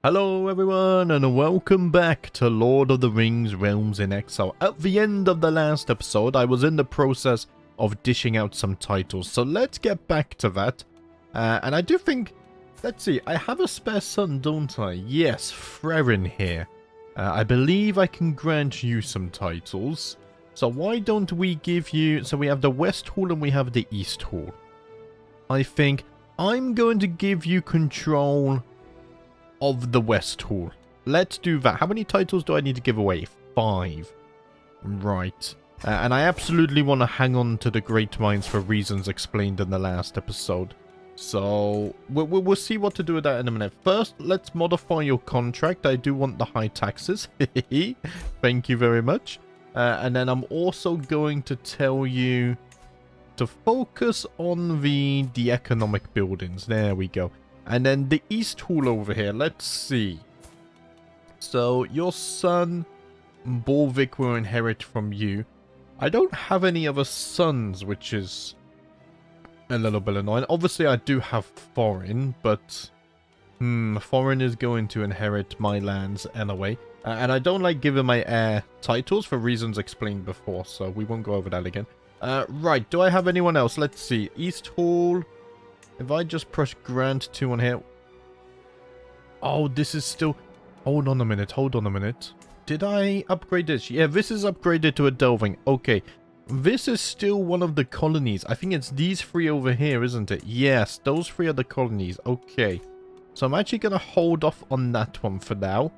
Hello everyone and welcome back to Lord of the Rings Realms in Exile. At the end of the last episode I was in the process of dishing out some titles, so let's get back to that. And I do think, let's see, I have a spare son, don't I? Yes, Frerin here. I believe I can grant you some titles. So why don't we give you, so we have the West Hall and we have the East Hall. I think I'm going to give you control of the West Hall. Let's do that. How many titles do I need to give away? 5. Right. And I absolutely want to hang on to the Great Minds for reasons explained in the last episode. So, we'll see what to do with that in a minute. First, let's modify your contract. I do want the high taxes. Thank you very much. And then I'm also going to tell you to focus on the economic buildings. There we go. And then the East Hall over here, let's see. So, your son, Borvik, will inherit from you. I don't have any other sons, which is a little bit annoying. Obviously, I do have Foreign, but Foreign is going to inherit my lands anyway. And I don't like giving my heir titles for reasons explained before, so we won't go over that again. Right, do I have anyone else? Let's see. East Hall. If I just press Grant 2 on here... Oh, this is still... Hold on a minute. Did I upgrade this? Yeah, this is upgraded to a delving. Okay. This is still one of the colonies. I think it's these 3 over here, isn't it? Yes, those 3 are the colonies. Okay. So I'm actually going to hold off on that one for now.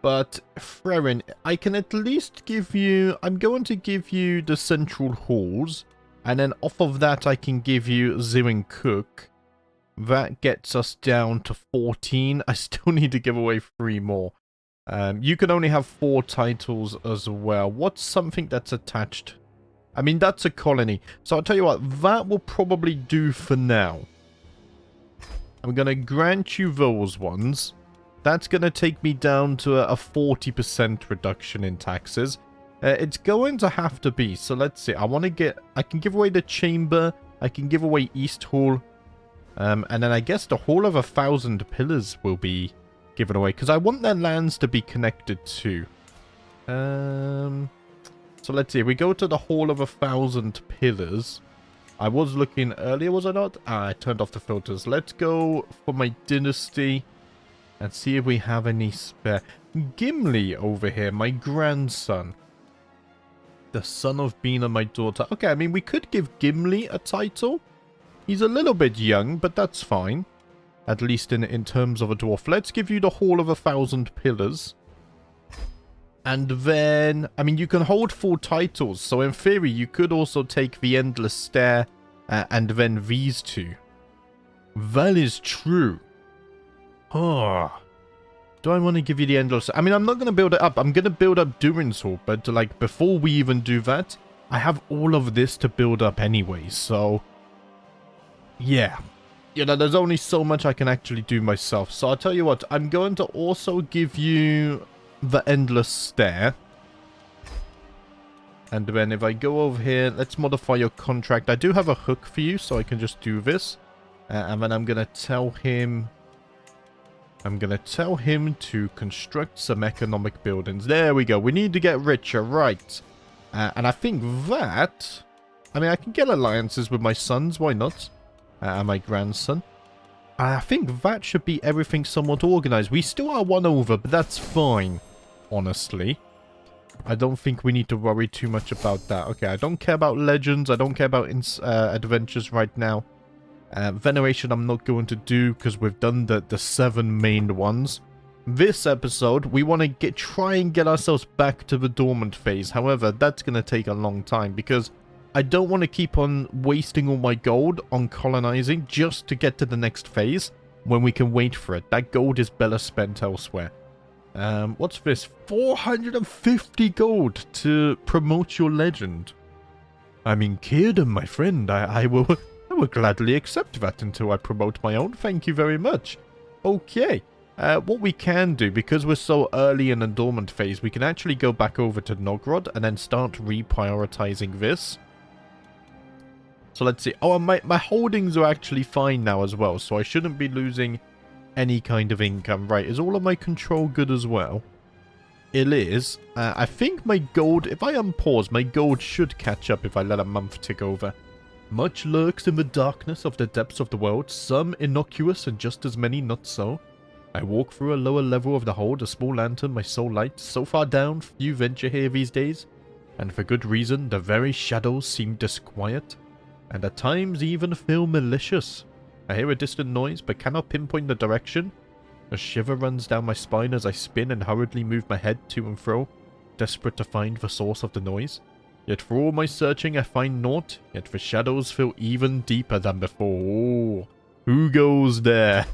But, Frerin, I can at least give you... I'm going to give you the central halls. And then off of that, I can give you Zirin Cook. That gets us down to 14. I still need to give away 3 more. You can only have 4 titles as well. What's something that's attached? I mean, that's a colony. So I'll tell you what, that will probably do for now. I'm going to grant you those ones. That's going to take me down to a 40% reduction in taxes. It's going to have to be, so let's see, I can give away the Chamber, I can give away East Hall, and then I guess the Hall of 1,000 Pillars will be given away, because I want their lands to be connected to. So let's see, if we go to the Hall of 1,000 Pillars, I was looking earlier, was I not? I turned off the filters. Let's go for my Dynasty, and see if we have any spare. Gimli over here, my grandson. The son of Bean and my daughter. Okay, I mean, we could give Gimli a title. He's a little bit young, but that's fine. At least in terms of a dwarf. Let's give you the Hall of 1,000 Pillars. And then, I mean, you can hold 4 titles. So in theory, you could also take the Endless Stair and then these 2. That is true. Oh. Do I want to give you the Endless... I mean, I'm not going to build it up. I'm going to build up Durin's Hall. But, like, before we even do that, I have all of this to build up anyway. So, yeah. You know, there's only so much I can actually do myself. So, I'll tell you what. I'm going to also give you the Endless Stair. And then if I go over here, let's modify your contract. I do have a hook for you, so I can just do this. And then I'm going to tell him... to construct some economic buildings. There we go. We need to get richer. Right. And I think that... I mean, I can get alliances with my sons. Why not? And my grandson. I think that should be everything somewhat organized. We still are 1 over, but that's fine. Honestly. I don't think we need to worry too much about that. Okay, I don't care about legends. I don't care about adventures right now. Veneration I'm not going to do because we've done the 7 main ones. This episode, we want to try and get ourselves back to the dormant phase. However, that's going to take a long time because I don't want to keep on wasting all my gold on colonizing just to get to the next phase when we can wait for it. That gold is better spent elsewhere. What's this? 450 gold to promote your legend. I mean, Kieran, my friend, I will gladly accept that until I promote my own. Thank you very much. Okay. What we can do, because we're so early in the dormant phase, we can actually go back over to Nogrod and then start reprioritizing this. So let's see. Oh, and my holdings are actually fine now as well, so I shouldn't be losing any kind of income. Right, is all of my control good as well? It is. I think my gold, if I unpause, my gold should catch up if I let a month tick over. Much lurks in the darkness of the depths of the world, some innocuous and just as many not so. I walk through a lower level of the hold, a small lantern, my sole light. So far down, few venture here these days. And for good reason, the very shadows seem disquiet, and at times even feel malicious. I hear a distant noise, but cannot pinpoint the direction. A shiver runs down my spine as I spin and hurriedly move my head to and fro, desperate to find the source of the noise. Yet for all my searching I find naught, yet the shadows feel even deeper than before. Oh, who goes there?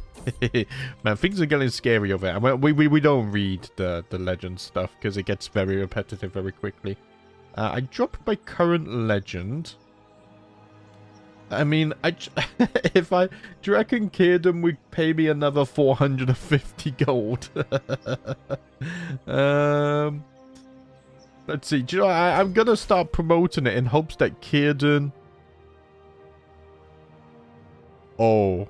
Man, things are getting scary over here. We don't read the legend stuff, because it gets very repetitive very quickly. I dropped my current legend. I mean, if I... Do you reckon Kingdom would pay me another 450 gold? Let's see. Do you know, I'm going to start promoting it in hopes that Kingdom... Oh.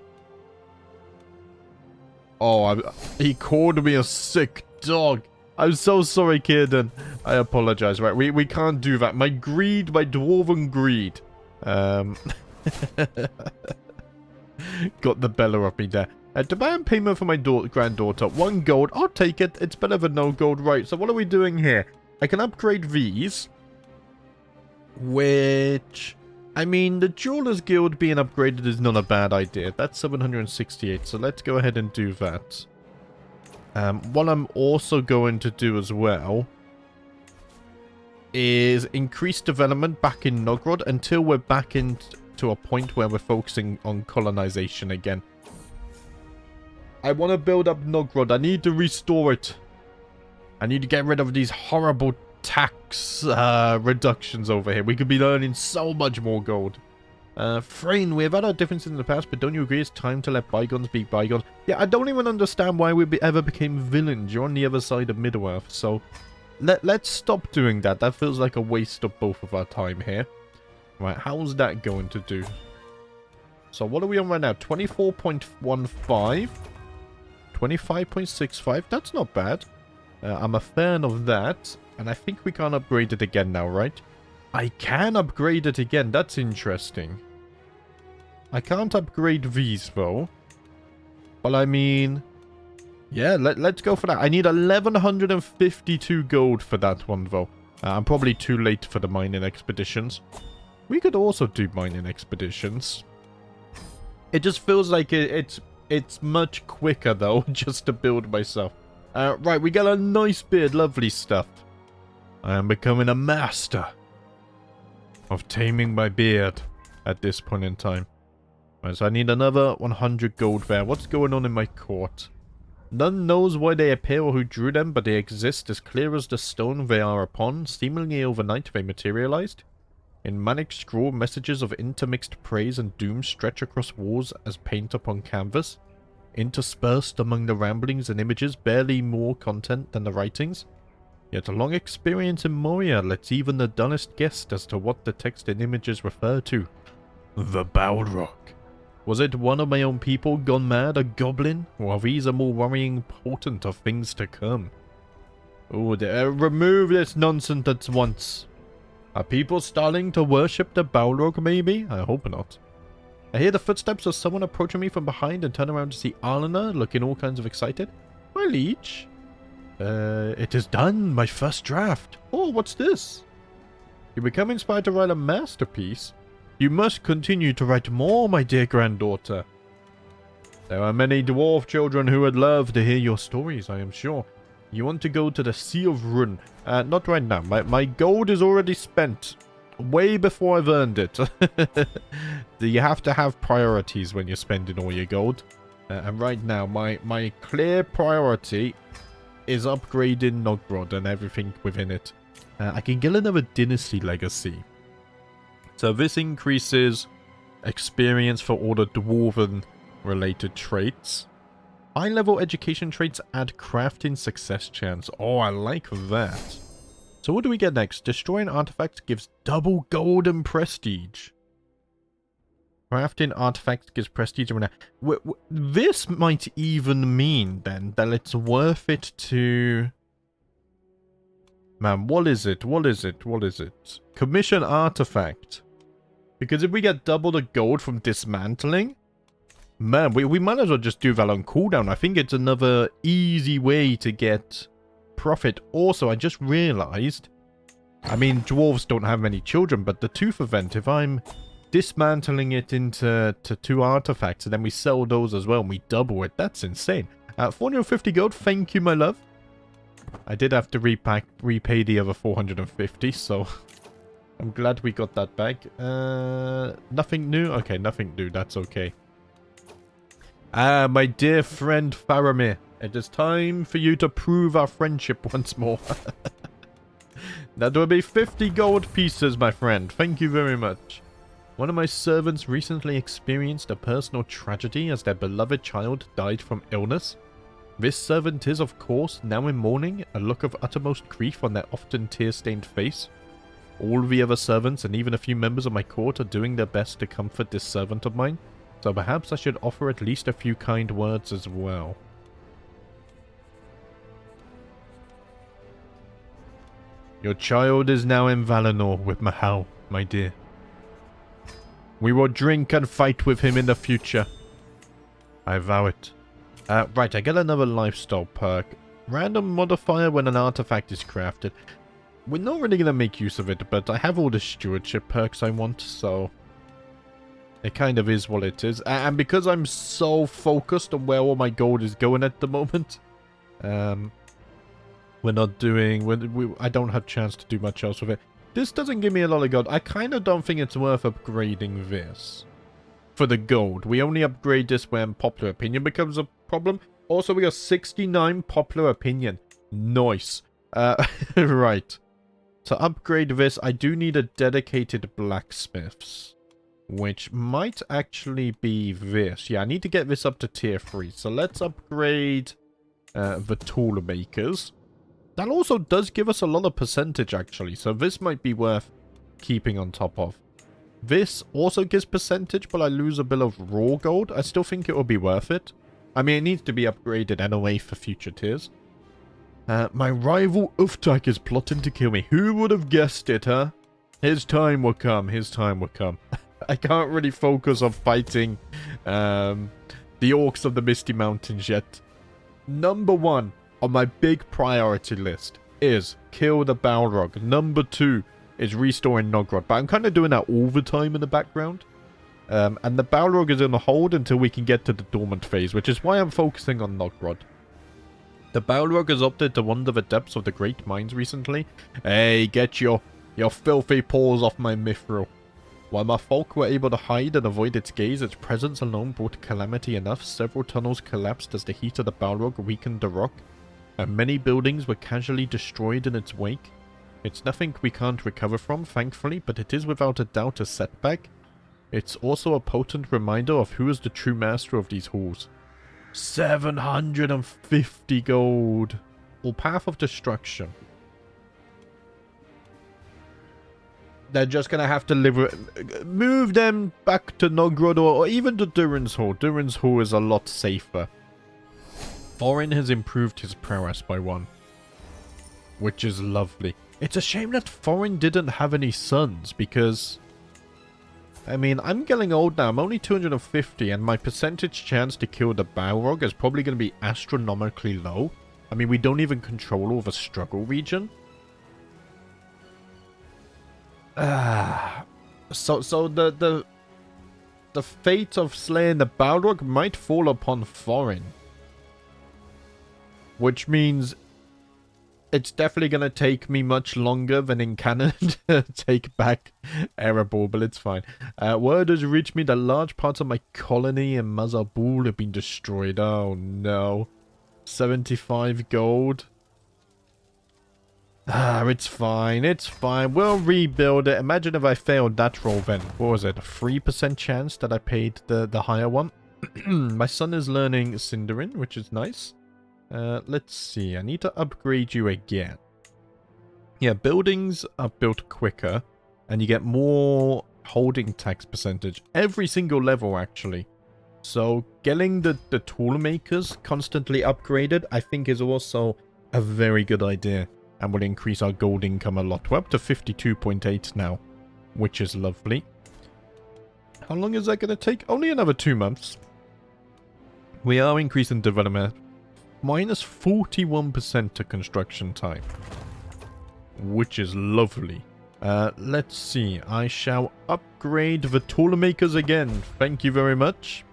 Oh, he called me a sick dog. I'm so sorry, Kingdom. I apologize. Right, we can't do that. My greed, my dwarven greed. Got the better of me there. Demand payment for my granddaughter. 1 gold. I'll take it. It's better than no gold. Right, so what are we doing here? I can upgrade these. Which... I mean, the Jewelers Guild being upgraded is not a bad idea. That's 768, so let's go ahead and do that. What I'm also going to do as well is increase development back in Nogrod until we're back into a point where we're focusing on colonization again. I want to build up Nogrod. I need to restore it. I need to get rid of these horrible tax reductions over here. We could be earning so much more gold. Frayne, we have had our differences in the past, but don't you agree it's time to let bygones be bygones? Yeah, I don't even understand why we ever became villains. You're on the other side of Middle-earth, so let's stop doing that. That feels like a waste of both of our time here. Right, how's that going to do? So what are we on right now? 24.15. 25.65. That's not bad. I'm a fan of that. And I think we can't upgrade it again now, right? I can upgrade it again. That's interesting. I can't upgrade these, though. But I mean... Yeah, let's go for that. I need 1152 gold for that one, though. I'm probably too late for the mining expeditions. We could also do mining expeditions. It just feels like it's much quicker, though, just to build myself. Right, we got a nice beard. Lovely stuff. I am becoming a master of taming my beard at this point in time. Right, so I need another 100 gold there. What's going on in my court? None knows why they appear or who drew them, but they exist as clear as the stone they are upon. Seemingly overnight they materialized. In manic scrawl, messages of intermixed praise and doom stretch across walls as paint upon canvas. Interspersed among the ramblings and images, barely more content than the writings. Yet a long experience in Moria lets even the dullest guess as to what the text and images refer to. The Balrog. Was it one of my own people gone mad, a goblin? Or are these a more worrying portent of things to come? Oh, remove this nonsense at once. Are people starting to worship the Balrog, maybe? I hope not. I hear the footsteps of someone approaching me from behind and turn around to see Alana, looking all kinds of excited. My liege? It is done, my first draft. Oh, what's this? You become inspired to write a masterpiece? You must continue to write more, my dear granddaughter. There are many dwarf children who would love to hear your stories, I am sure. You want to go to the Sea of Run. Not right now. My gold is already spent. Way before I've earned it. You have to have priorities when you're spending all your gold. And right now, my clear priority is upgrading Nogrod and everything within it. I can get another Dynasty Legacy. So this increases experience for all the Dwarven related traits. High level education traits add crafting success chance. Oh, I like that. So what do we get next? Destroy an artifact gives double gold and prestige. Crafting artifacts gives prestige and this might even mean then that it's worth it to... Man, what is it? What is it? What is it? Commission artifact. Because if we get double the gold from dismantling, man, we might as well just do that on cooldown. I think it's another easy way to get profit. Also, I just realized, I mean, dwarves don't have many children, but the tooth event, if I'm dismantling it into 2 artifacts and then we sell those as well and we double it, that's insane. 450 gold, thank you, my love. I did have to repay the other 450, so I'm glad we got that back. Nothing new? Okay, nothing new, that's okay. My dear friend Faramir, it is time for you to prove our friendship once more. That will be 50 gold pieces, my friend. Thank you very much. One of my servants recently experienced a personal tragedy as their beloved child died from illness. This servant is, of course, now in mourning, a look of uttermost grief on their often tear-stained face. All the other servants and even a few members of my court are doing their best to comfort this servant of mine, so perhaps I should offer at least a few kind words as well. Your child is now in Valinor with Mahal, my dear. We will drink and fight with him in the future. I vow it. Right, I get another lifestyle perk. Random modifier when an artifact is crafted. We're not really going to make use of it, but I have all the stewardship perks I want, so it kind of is what it is. And because I'm so focused on where all my gold is going at the moment, we're not doing... I don't have a chance to do much else with it. This doesn't give me a lot of gold. I kind of don't think it's worth upgrading this. For the gold. We only upgrade this when popular opinion becomes a problem. Also, we got 69 popular opinion. Nice. Right. To upgrade this, I do need a dedicated blacksmiths. Which might actually be this. Yeah, I need to get this up to tier 3. So let's upgrade the tool makers. That also does give us a lot of percentage, actually. So this might be worth keeping on top of. This also gives percentage, but I lose a bit of raw gold. I still think it will be worth it. I mean, it needs to be upgraded anyway for future tiers. My rival Uftak is plotting to kill me. Who would have guessed it, huh? His time will come. His time will come. I can't really focus on fighting the orcs of the Misty Mountains yet. Number 1 on my big priority list is kill the Balrog. Number 2 is restoring Nogrod. But I'm kind of doing that all the time in the background. And the Balrog is in a hold until we can get to the dormant phase, which is why I'm focusing on Nogrod. The Balrog has opted to wander the depths of the Great Mines recently. Hey, get your filthy paws off my mithril. While my folk were able to hide and avoid its gaze, its presence alone brought calamity enough. Several tunnels collapsed as the heat of the Balrog weakened the rock, and many buildings were casually destroyed in its wake. It's nothing we can't recover from, thankfully, but it is without a doubt a setback. It's also a potent reminder of who is the true master of these halls. 750 gold. Or Path of Destruction. They're just going to have to move them back to Nogrod or even to Durin's Hall. Durin's Hall is a lot safer. Thorin has improved his prowess by 1. Which is lovely. It's a shame that Thorin didn't have any sons because... I mean, I'm getting old now. I'm only 250 and my percentage chance to kill the Balrog is probably going to be astronomically low. I mean, we don't even control all the struggle region. So the fate of slaying the Balrog might fall upon Thorin. Which means it's definitely going to take me much longer than in canon to take back Erebor, but it's fine. Word has reached me that large parts of my colony in Mazarbul have been destroyed. Oh no. 75 gold. It's fine. It's fine. We'll rebuild it. Imagine if I failed that roll then. What was it? A 3% chance that I paid the higher one? My son is learning Cinderin, which is nice. Let's see. I need to upgrade you again. Yeah, buildings are built quicker. And you get more holding tax percentage. Every single level, actually. So getting the tool makers constantly upgraded, I think, is also a very good idea. And will increase our gold income a lot. We're up to 52.8 now, which is lovely. How long is that going to take? Only another 2 months. We are increasing development. Minus 41% to construction time. Which is lovely. Let's see. I shall upgrade the tool makers again. Thank you very much.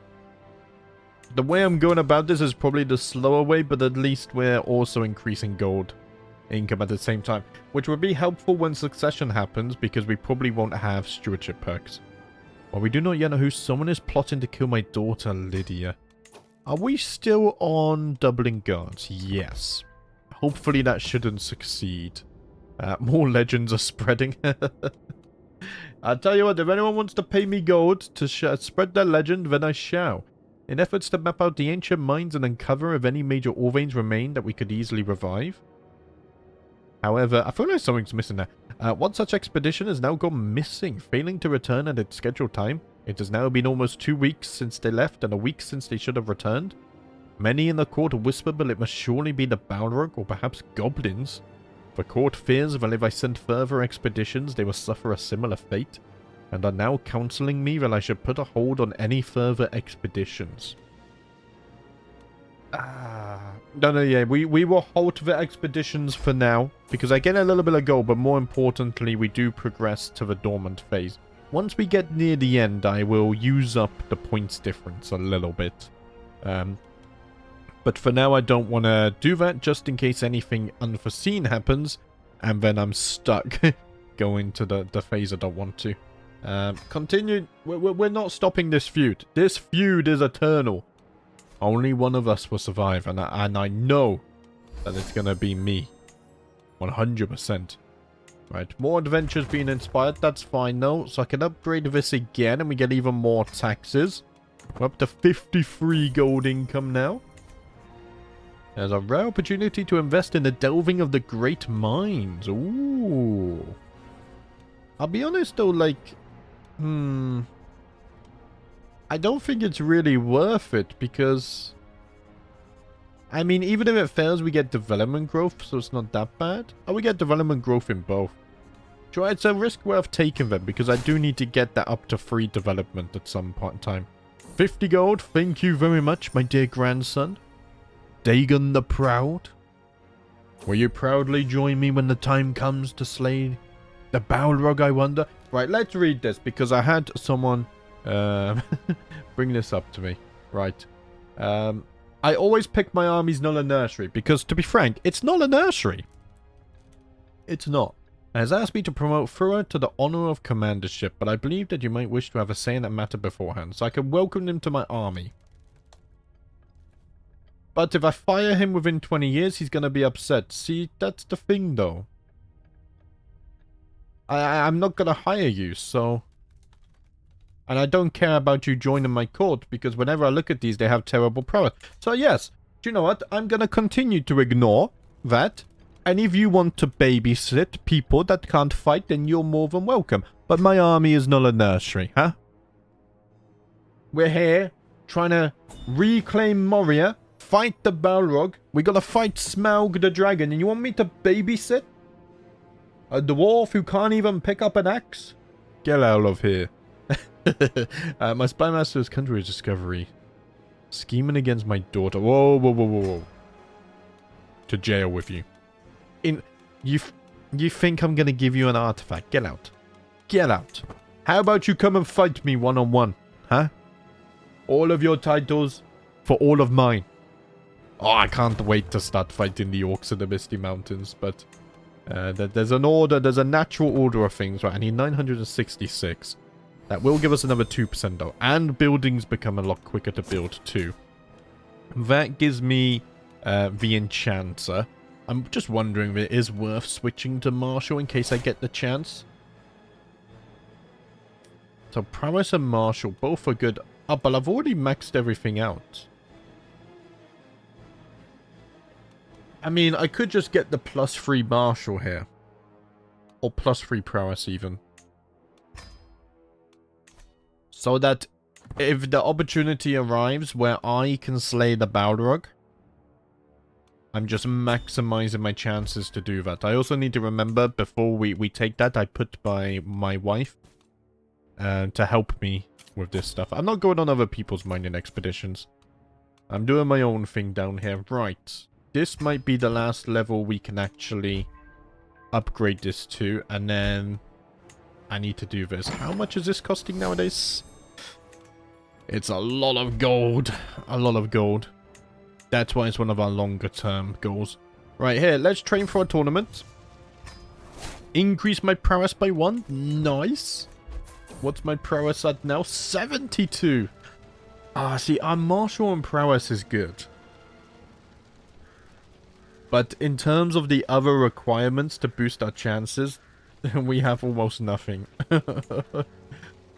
The way I'm going about this is probably the slower way, but at least we're also increasing gold income at the same time, which would be helpful when succession happens, because we probably won't have stewardship perks. Well, we do not yet know who. Someone is plotting to kill my daughter, Lydia. Are we still on doubling guards? Yes. Hopefully that shouldn't succeed. More legends are spreading. I'll tell you what, if anyone wants to pay me gold to spread their legend, then I shall. In efforts to map out the ancient mines and uncover if any major ore veins remain that we could easily revive. However, I feel like something's missing there. One such expedition has now gone missing, failing to return at its scheduled time. It has now been almost 2 weeks since they left and a week since they should have returned. Many in the court whisper, but it must surely be the Balrog or perhaps goblins. The court fears that if I send further expeditions, they will suffer a similar fate, and are now counseling me that I should put a hold on any further expeditions. Yeah, we will halt the expeditions for now, because I get a little bit of gold, but more importantly, we do progress to the dormant phase. Once we get near the end, I will use up the points difference a little bit. But for now, I don't want to do that, just in case anything unforeseen happens, and then I'm stuck going to the phase I don't want to. Continue. We're not stopping this feud. This feud is eternal. Only one of us will survive, and I know that it's going to be me. 100%. Right, more adventures being inspired. That's fine, though. So I can upgrade this again, and we get even more taxes. We're up to 53 gold income now. There's a rare opportunity to invest in the delving of the great mines. Ooh. I'll be honest, though, like... I don't think it's really worth it, because... I mean, even if it fails, we get development growth, so it's not that bad. Oh, we get development growth in both. Sure, it's a risk worth taking then, because I do need to get that up to 3 development at some point in time. 50 gold, thank you very much, my dear grandson. Dagon the Proud. Will you proudly join me when the time comes to slay the Balrog, I wonder? Right, let's read this, because I had someone bring this up to me. Right. I always pick my armies not a nursery, because, to be frank, it's not a nursery. It's not. It has asked me to promote Fura to the honor of commandership, but I believe that you might wish to have a say in that matter beforehand, so I can welcome him to my army. But if I fire him within 20 years, he's going to be upset. See, that's the thing, though. I'm not going to hire you, so... And I don't care about you joining my court, because whenever I look at these, they have terrible prowess. So yes, do you know what? I'm going to continue to ignore that. And if you want to babysit people that can't fight, then you're more than welcome. But my army is not a nursery, huh? We're here, trying to reclaim Moria, fight the Balrog. We got to fight Smaug the dragon, and you want me to babysit? A dwarf who can't even pick up an axe? Get out of here. My spy master's country discovery. Scheming against my daughter. Whoa, whoa, whoa, whoa, whoa. To jail with you. You think I'm gonna give you an artifact? Get out. Get out. How about you come and fight me one-on-one? Huh? All of your titles for all of mine. Oh, I can't wait to start fighting the orcs in the Misty Mountains, but... there's an order, there's a natural order of things, right? I need 966. That will give us another 2% though. And buildings become a lot quicker to build too. That gives me the Enchanter. I'm just wondering if it is worth switching to Martial in case I get the chance. So Prowess and Martial, both are good. Oh, but I've already maxed everything out. I mean, I could just get the +3 Martial here. Or +3 Prowess even. So that if the opportunity arrives where I can slay the Balrog, I'm just maximizing my chances to do that. I also need to remember, before we take that, I put my wife to help me with this stuff. I'm not going on other people's mining expeditions. I'm doing my own thing down here. Right. This might be the last level we can actually upgrade this to, and then I need to do this. How much is this costing nowadays? It's a lot of gold. A lot of gold. That's why it's one of our longer term goals. Right, here, let's train for a tournament. Increase my prowess by 1. Nice. What's my prowess at now? 72. Ah, see, our martial and prowess is good. But in terms of the other requirements to boost our chances, we have almost nothing.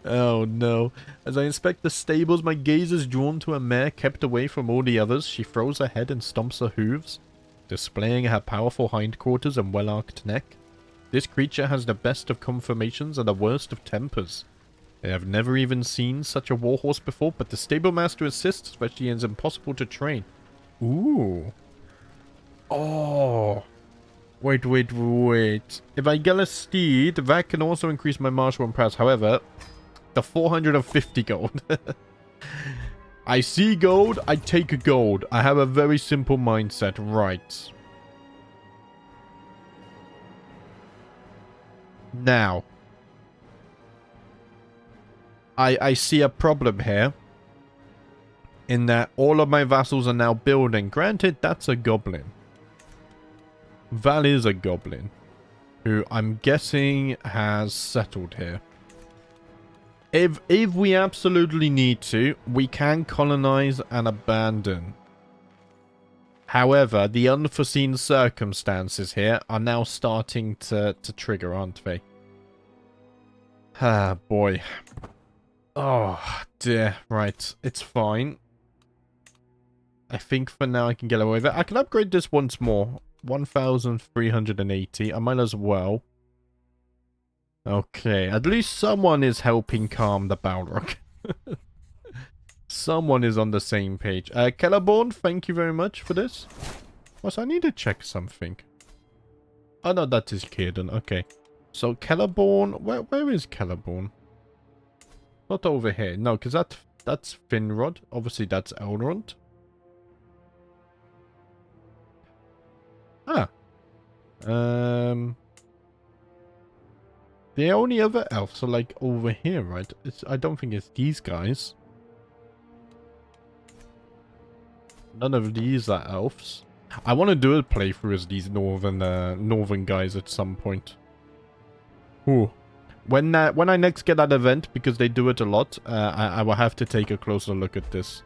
Oh no. As I inspect the stables, my gaze is drawn to a mare kept away from all the others. She throws her head and stomps her hooves, displaying her powerful hindquarters and well-arched neck. This creature has the best of conformations and the worst of tempers. I have never even seen such a warhorse before, but the stable master insists that she is impossible to train. Ooh. Oh. Wait. If I get a steed, that can also increase my martial and prowess. However, the 450 gold. I see gold, I take gold. I have a very simple mindset. Right. Now. I see a problem here. In that all of my vassals are now building. Granted, that's a goblin. That is a goblin. Who I'm guessing has settled here. If we absolutely need to, we can colonize and abandon. However, the unforeseen circumstances here are now starting to trigger, aren't they? Ah, boy. Oh, dear. Right. It's fine. I think for now I can get away with it. I can upgrade this once more. 1,380. I might as well. Okay. At least someone is helping calm the Balrog. Someone is on the same page. Kellerborn, thank you very much for this. Also, I need to check something. Oh, no, that is Kierden. Okay. So, Kellerborn... Where is Kellerborn? Not over here. No, because that's Finrod. Obviously, that's Elrond. Ah. The only other elves are, like, over here, right? I don't think it's these guys. None of these are elves. I want to do a playthrough as these northern guys at some point. Ooh. When I next get that event, because they do it a lot, I will have to take a closer look at this.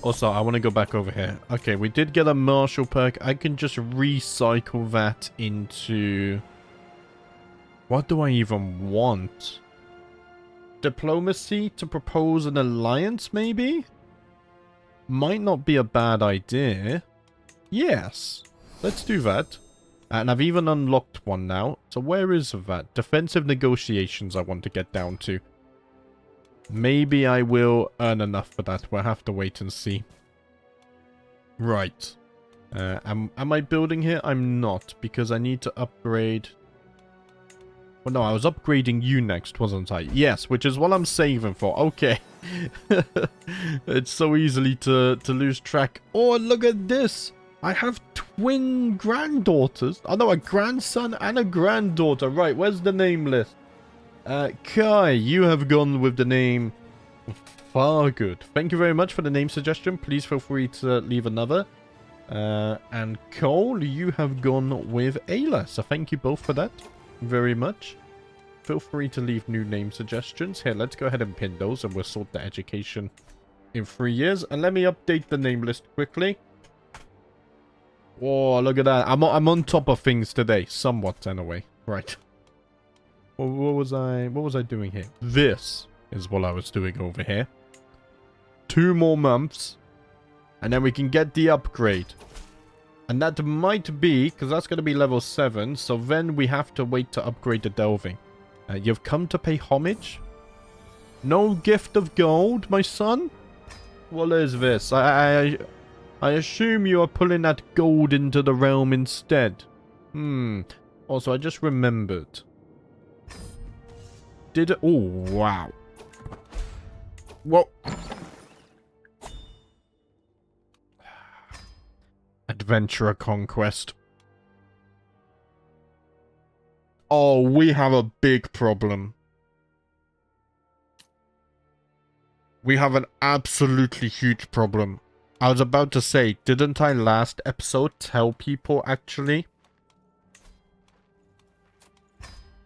Also, I want to go back over here. Okay, we did get a martial perk. I can just recycle that into... What do I even want? Diplomacy to propose an alliance, maybe? Might not be a bad idea. Yes. Let's do that. And I've even unlocked one now. So where is that? Defensive negotiations I want to get down to. Maybe I will earn enough for that. We'll have to wait and see. Right. Am I building here? I'm not. Because I need to upgrade... Well, no, I was upgrading you next, wasn't I? Yes, which is what I'm saving for. Okay. It's so easily to lose track. Oh, look at this. I have twin granddaughters. Oh, no, a grandson and a granddaughter. Right, where's the name list? Kai, you have gone with the name Fargood. Thank you very much for the name suggestion. Please feel free to leave another. And Cole, you have gone with Ayla. So thank you both for that very much. Feel free to leave new name suggestions. Here, let's go ahead and pin those and we'll sort the education in 3 years. And let me update the name list quickly. Whoa, look at that. I'm on top of things today. Somewhat, anyway. Right. What was I doing here? This is what I was doing over here. 2 more months. And then we can get the upgrade. And that might be, because that's going to be level 7. So then we have to wait to upgrade the delving. You've come to pay homage? No gift of gold, my son? What is this? I assume you are pulling that gold into the realm instead. Also, I just remembered. Did it? Oh, wow. Whoa. Adventurer Conquest. Oh, we have a big problem. We have an absolutely huge problem. I was about to say, didn't I last episode tell people actually?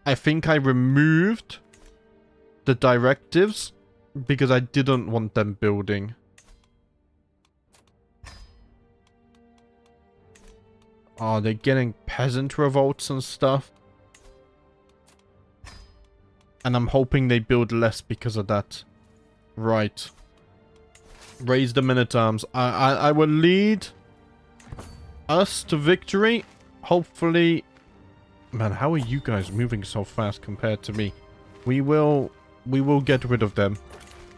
I think I removed the directives because I didn't want them building. Oh, they're getting peasant revolts and stuff. And I'm hoping they build less because of that. Right. Raise the men-at-arms. I will lead us to victory. Hopefully. Man, how are you guys moving so fast compared to me? We will get rid of them.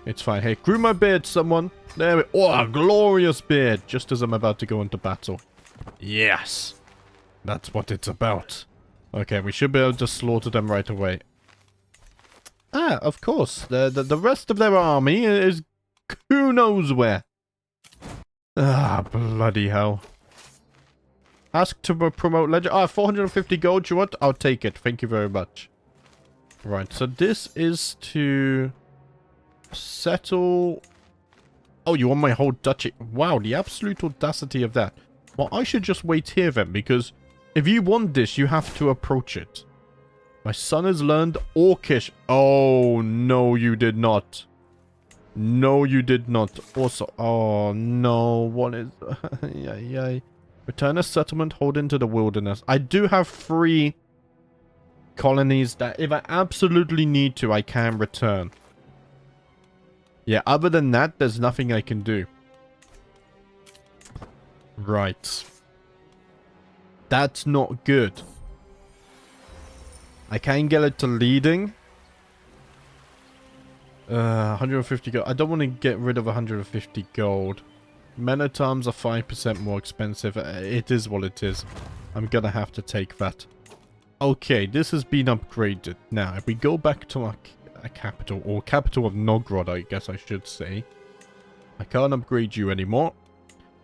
It's fine. Hey, groom my beard, someone. There we... Oh, a glorious beard. Just as I'm about to go into battle. Yes. That's what it's about. Okay, we should be able to slaughter them right away. Ah, of course. The rest of their army is who knows where. Ah, bloody hell. Ask to promote legend. Ah, 450 gold, you want? I'll take it. Thank you very much. Right, so this is to settle... Oh, you want my whole duchy? Wow, the absolute audacity of that. Well, I should just wait here then, because if you want this, you have to approach it. My son has learned Orcish. Oh, no, you did not. No, you did not. Also, oh, no, what is... Yay. Return a settlement, hold into the wilderness. I do have 3 colonies that if I absolutely need to, I can return. Yeah, other than that, there's nothing I can do. Right. That's not good. I can get it to leading. 150 gold. I don't want to get rid of 150 gold. Men-at-arms are 5% more expensive. It is what it is. I'm gonna have to take that. Okay, this has been upgraded. Now, if we go back to our capital, or capital of Nogrod, I guess I should say. I can't upgrade you anymore.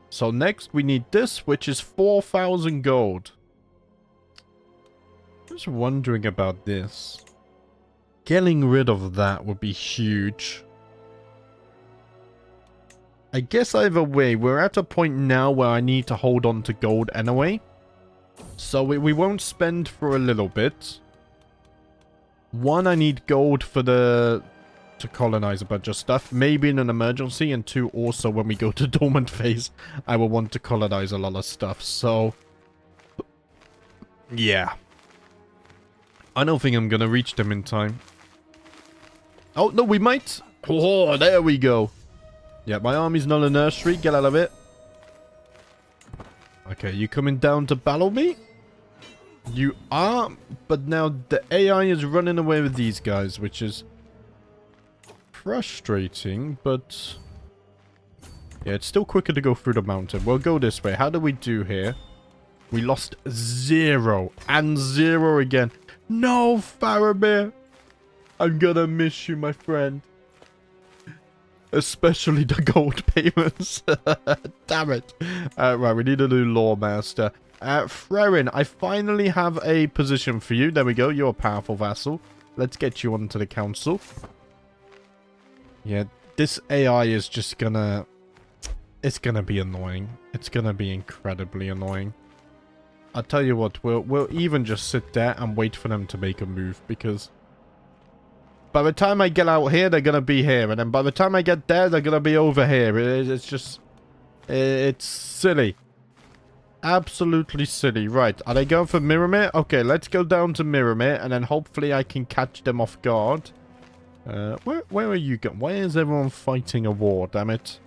So next, we need this, which is 4,000 gold. Just wondering about this. Getting rid of that would be huge. I guess either way, we're at a point now where I need to hold on to gold anyway. So we won't spend for a little bit. 1, I need gold for to colonize a bunch of stuff. Maybe in an emergency. And 2, also when we go to dormant phase, I will want to colonize a lot of stuff. So, yeah. I don't think I'm going to reach them in time. Oh, no, we might. Oh, there we go. Yeah, my army's not a nursery. Get out of it. Okay, you coming down to battle me? You are, but now the AI is running away with these guys, which is frustrating, but yeah, it's still quicker to go through the mountain. We'll go this way. How do we do here? We lost 0 and 0 again. No, Faramir. I'm gonna miss you, my friend. Especially the gold payments. Damn it. Right, we need a new Lawmaster. Frerin, I finally have a position for you. There we go. You're a powerful vassal. Let's get you onto the council. Yeah, this AI is just gonna... It's gonna be annoying. It's gonna be incredibly annoying. I'll tell you what, we'll even just sit there and wait for them to make a move, because... by the time I get out here, they're gonna be here. And then by the time I get there, they're gonna be over here. It's just... It's silly. Absolutely silly. Right, are they going for Mirrormere? Okay, let's go down to Mirrormere, and then hopefully I can catch them off guard. Where are you going? Why is everyone fighting a war, damn it?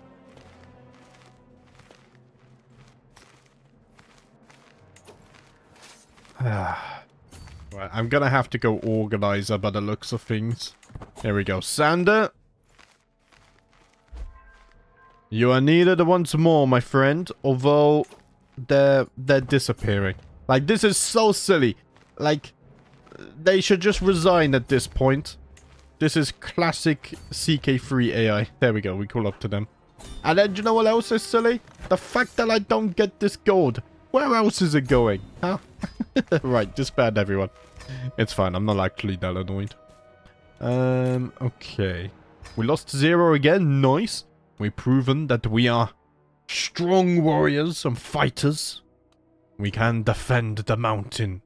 Right, I'm gonna have to go organizer by the looks of things. Here we go. Sander, You are needed once more, my friend. Although, they're disappearing. Like, this is so silly. Like, they should just resign at this point. This is classic CK3 AI. There we go, we call up to them. And then, do you know what else is silly? The fact that I don't get this gold. Where else is it going? Huh? Right, disband everyone. It's fine, I'm not actually that annoyed. Okay. We lost 0 again, nice. We've proven that we are strong warriors and fighters. We can defend the mountain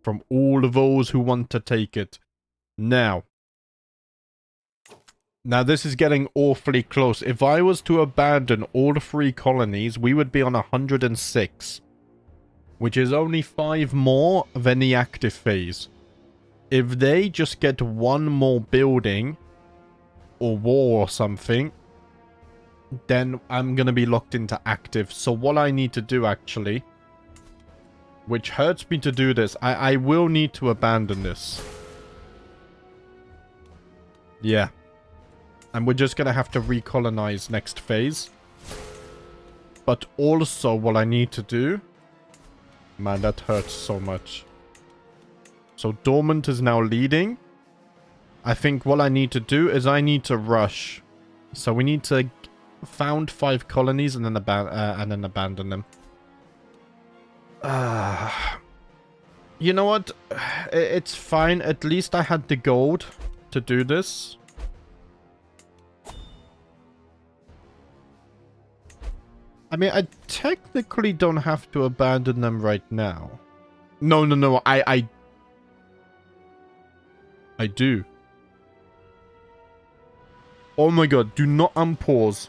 from all of those who want to take it. Now this is getting awfully close. If I was to abandon all 3 colonies, we would be on 106. Which is only 5 more than the active phase. If they just get 1 more building, or war or something, then I'm going to be locked into active. So what I need to do, actually, which hurts me to do this, I will need to abandon this. Yeah. And we're just going to have to recolonize next phase. But also what I need to do... Man, that hurts so much. So Dormant is now leading. I think what I need to do is I need to rush. So we need to found 5 colonies and then abandon them. You know what? It's fine. At least I had the gold to do this. I mean, I technically don't have to abandon them right now. No. I do. Oh my god, do not unpause.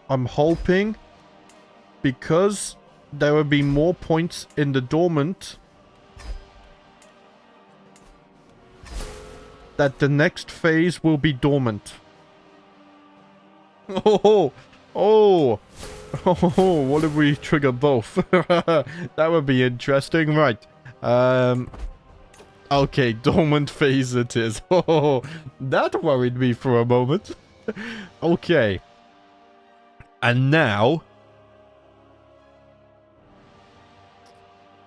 I'm hoping, because there will be more points in the dormant, that the next phase will be dormant. Oh, what if we trigger both? That would be interesting, right? Okay, dormant phase it is. Oh, that worried me for a moment. Okay. And now...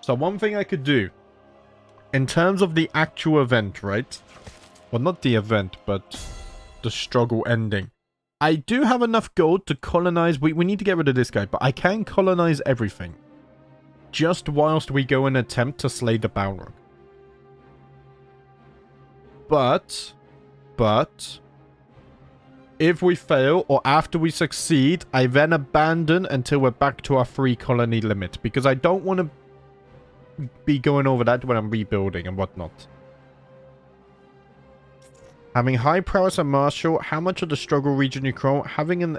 So one thing I could do, in terms of the actual event, right? Well, not the event, but the struggle ending. I do have enough gold to colonize... We need to get rid of this guy, but I can colonize everything. Just whilst we go and attempt to slay the Balrog. But, if we fail, or after we succeed, I then abandon until we're back to our 3 colony limit. Because I don't want to be going over that when I'm rebuilding and whatnot. Having high prowess and martial, how much of the struggle region you control? Having an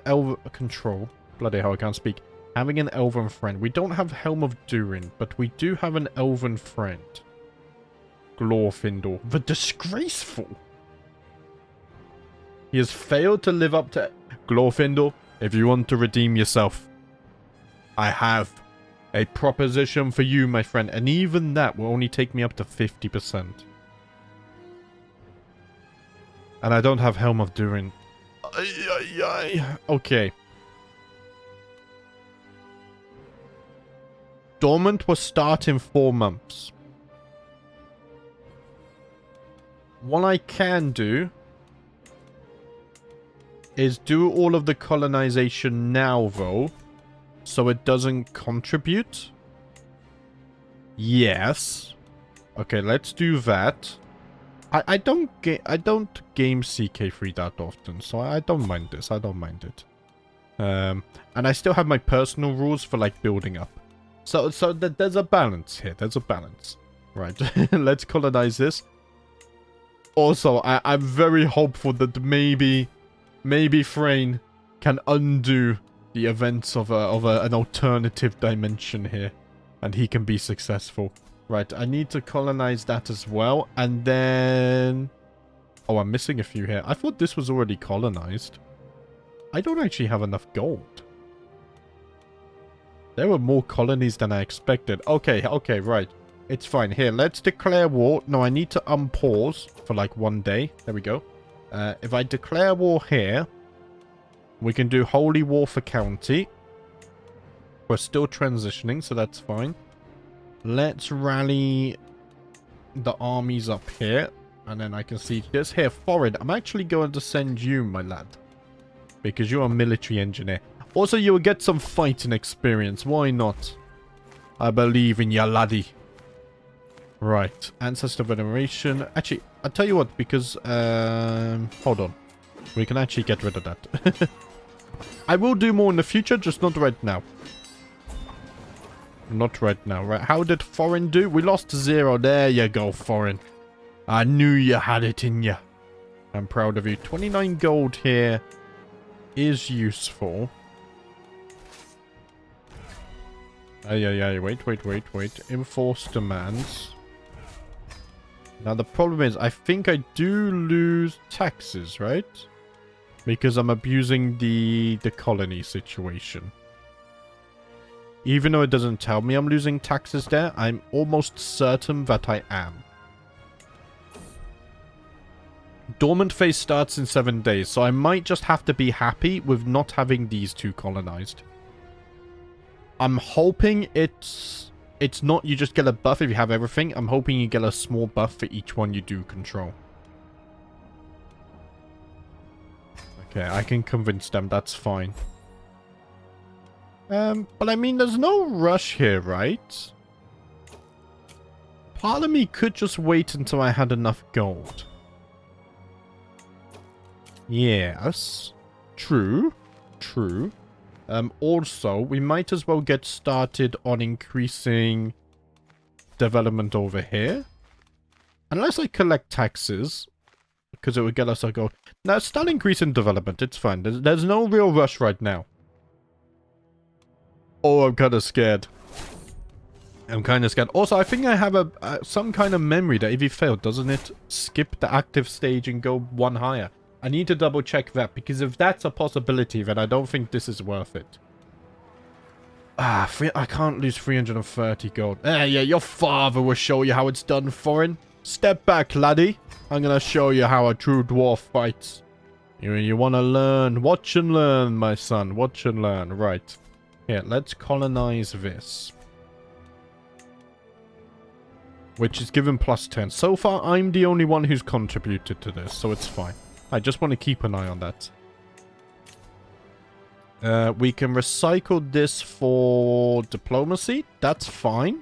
control. Bloody hell, I can't speak. Having an elven friend. We don't have Helm of Durin, but we do have an elven friend. Glorfindel. The Disgraceful. He has failed to live up to... Glorfindel, if you want to redeem yourself, I have a proposition for you, my friend. And even that will only take me up to 50%. And I don't have Helm of Durin. Okay. Dormant will start in 4 months. What I can do is do all of the colonization now, though, so it doesn't contribute. Yes. Okay, let's do that. I don't game CK3 that often, so I don't mind this. I don't mind it. And I still have my personal rules for, like, building up. So there's a balance here. There's a balance. Right. Let's colonize this. Also, I'm very hopeful that maybe Frayne can undo the events of an alternative dimension here. And he can be successful. Right, I need to colonize that as well. And then... Oh, I'm missing a few here. I thought this was already colonized. I don't actually have enough gold. There were more colonies than I expected. Okay, right. It's fine. Here, let's declare war. No, I need to unpause for like 1 day. There we go. If I declare war here, we can do Holy War for county. We're still transitioning, so that's fine. Let's rally the armies up here. And then I can see this here. Foreign, I'm actually going to send you, my lad. Because you're a military engineer. Also, you will get some fighting experience. Why not? I believe in ya, laddie. Right. Ancestor veneration. Actually, I'll tell you what, because... hold on. We can actually get rid of that. I will do more in the future, just not right now. Not right now. Right. How did foreign do? We lost 0. There you go, foreign. I knew you had it in you. I'm proud of you. 29 gold here is useful. Yeah. Wait. Enforced demands. Now, the problem is, I think I do lose taxes, right? Because I'm abusing the colony situation. Even though it doesn't tell me I'm losing taxes there, I'm almost certain that I am. Dormant phase starts in 7 days, so I might just have to be happy with not having these two colonized. I'm hoping it's not you just get a buff if you have everything. I'm hoping you get a small buff for each one you do control. Okay, I can convince them, that's fine. But I mean, there's no rush here, right? Part of me could just wait until I had enough gold. Yes. True. Also, we might as well get started on increasing development over here. Unless I collect taxes, because it would get us our gold. Now, start increasing development. It's fine. There's no real rush right now. Oh, I'm kind of scared. Also, I think I have some kind of memory that if you fail, doesn't it skip the active stage and go one higher? I need to double check that, because if that's a possibility, then I don't think this is worth it. I can't lose 330 gold. Yeah, your father will show you how it's done, foreign. Step back, laddie. I'm gonna show you how a true dwarf fights. You wanna learn? Watch and learn, my son. Watch and learn. Right. Here, let's colonize this. Which is given +10. So far, I'm the only one who's contributed to this, so it's fine. I just want to keep an eye on that. We can recycle this for diplomacy. That's fine.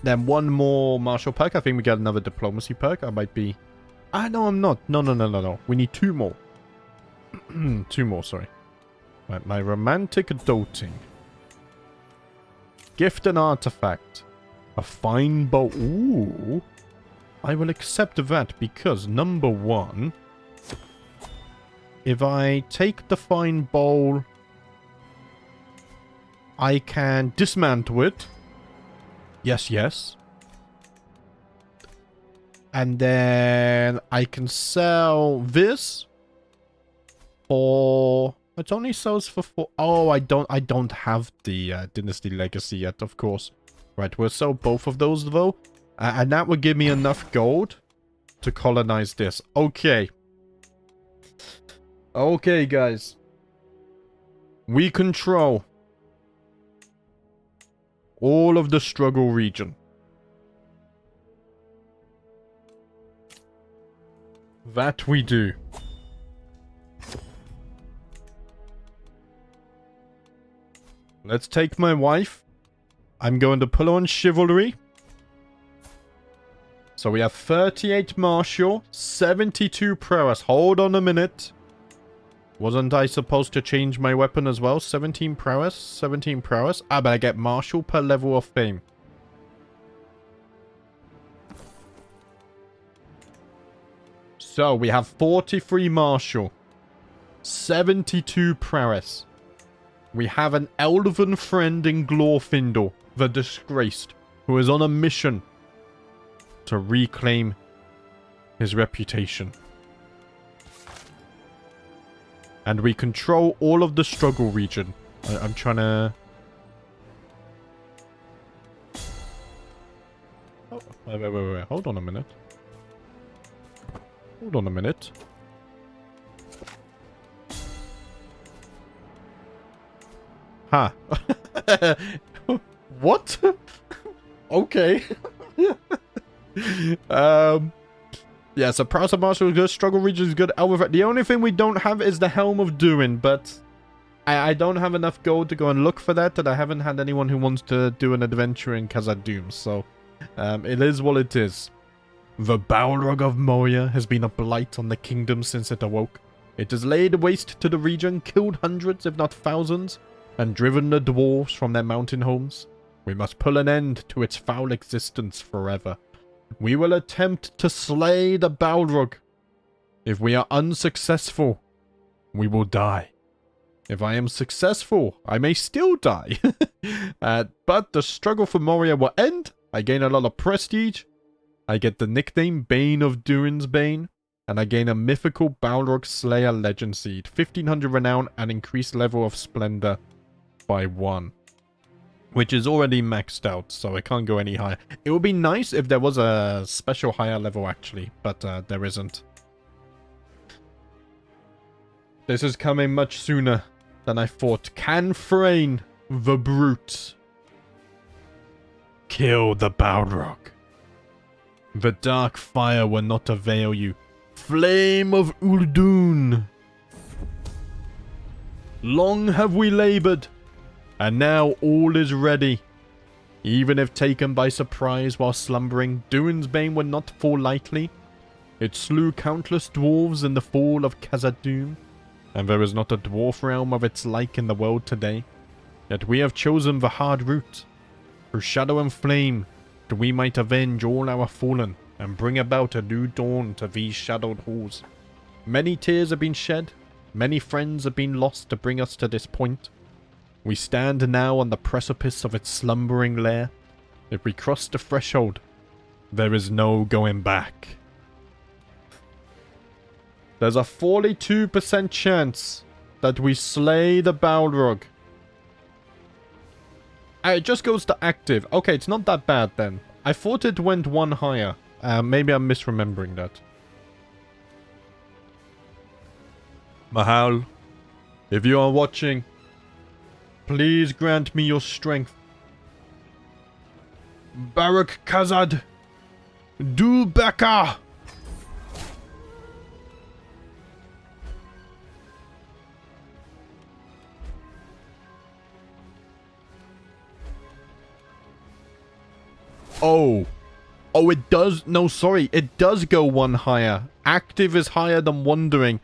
Then one more martial perk. I think we get another diplomacy perk. I might be... Ah, no, I'm not. No. We need 2 more. 2 more, sorry. Right, my romantic doting. Gift an artifact. A fine bow. Ooh. I will accept that because, number 1, if I take the fine bowl, I can dismantle it. Yes. And then I can sell this for... It only sells for 4... Oh, I don't have the Dynasty Legacy yet, of course. Right, we'll sell both of those, though. And that would give me enough gold to colonize this. Okay. Okay, guys. We control all of the struggle region. That we do. Let's take my wife. I'm going to pull on chivalry. So we have 38 martial, 72 prowess. Hold on a minute. Wasn't I supposed to change my weapon as well? 17 prowess, 17 prowess. Ah, but I get martial per level of fame. So we have 43 martial, 72 prowess. We have an elven friend in Glorfindel, the Disgraced, who is on a mission to reclaim his reputation. And we control all of the struggle region. I'm trying to... Oh, wait. Hold on a minute. Hold on a minute. Huh. What? Okay. Yeah, so Prowess of Marshall is good, Struggle Region is good, Elver. The only thing we don't have is the Helm of Doing, but I don't have enough gold to go and look for that, and I haven't had anyone who wants to do an adventure in Khazad-dûm, so it is what it is. The Balrog of Moria has been a blight on the kingdom since it awoke. It has laid waste to the region, killed hundreds, if not thousands, and driven the dwarves from their mountain homes. We must put an end to its foul existence forever. We will attempt to slay the Balrog. If we are unsuccessful, we will die. If I am successful, I may still die. But the struggle for Moria will end. I gain a lot of prestige. I get the nickname Bane of Durin's Bane. And I gain a mythical Balrog Slayer Legend Seed. 1500 renown and increased level of Splendor by 1. Which is already maxed out, so I can't go any higher. It would be nice if there was a special higher level, actually, but there isn't. This is coming much sooner than I thought. Can Thrain, the brute, kill the Balrog? The dark fire will not avail you. Flame of Uldun! Long have we laboured, and now all is ready. Even if taken by surprise while slumbering, Durin's Bane would not fall lightly. It slew countless dwarves in the fall of Khazad-dûm, and there is not a dwarf realm of its like in the world today. Yet we have chosen the hard route. Through shadow and flame, that we might avenge all our fallen, and bring about a new dawn to these shadowed halls. Many tears have been shed, many friends have been lost to bring us to this point. We stand now on the precipice of its slumbering lair. If we cross the threshold, there is no going back. There's a 42% chance that we slay the Balrog. It just goes to active. Okay, it's not that bad then. I thought it went one higher. Maybe I'm misremembering that. Mahal, if you are watching, please grant me your strength. Barak Khazad, Du Baka! Oh. Oh, it does. No, sorry. It does go one higher. Active is higher than wandering.